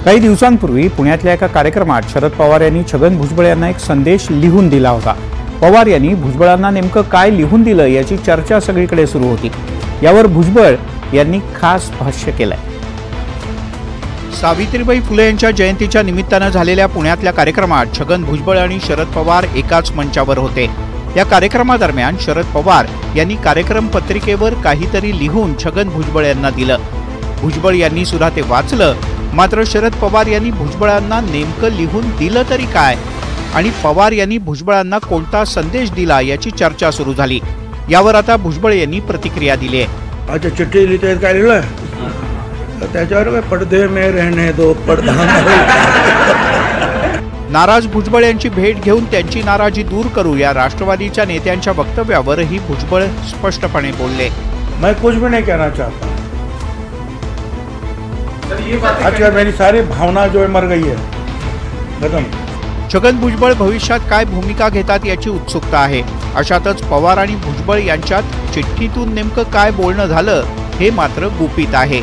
काही दिवसांपूर्वी पुण्यातल्या एका कार्यक्रमात शरद पवार यांनी छगन भुजबळ यांना एक संदेश लिहून दिला होता। पवार यांनी भुजबळांना नेमकं काय लिहून दिलं याची चर्चा सगळीकडे सुरू होती। यावर भुजबळ यांनी खास भाष्य केलंय। सावित्रीबाई फुले यांच्या जयंतीच्या निमित्तानं झालेल्या पुण्यातल्या कार्यक्रमात छगन भुजबळ आणि शरद पवार एकाच मंचावर होते। या कार्यक्रमादरम्यान शरद पवार यांनी कार्यक्रम पत्रिकेवर काहीतरी लिहून छगन भुजबळ यांना दिलं। भुजबळ यांनी सुद्धा ते वाचलं, मात्र शरद पवार यांनी भुजबळांना नेमकं लिहून दिलं तरी काय आणि पवार यांनी भुजबळांना कोणता संदेश दिला याची चर्चा सुरू झाली। यावर आता भुजबळ यांनी प्रतिक्रिया दिली आहे। अच्छा, चिठ्ठी लिहिते काय लिहिलं त्याच्यावर पडदे में रहने दो पडदा। नाराज भुजबळ यांची भेट घेऊन त्यांची नाराजी दूर करू या राष्ट्रवादीच्या नेत्यांच्या वक्तव्यावरही भुजबळ स्पष्टपणे बोलले। मैं कुछ भी नहीं कहना चाहता। अच्छा, मेरी सारी भावना जो है मर गई है, खत्म। छगन भुजबळ भविष्यात काय भूमिका घेतात याची उत्सुकता आहे। अशातच पवार आणि भुजबळ यांच्यात चिठ्ठीतून नेमकं काय बोलणं झालं हे मात्र गुपित आहे।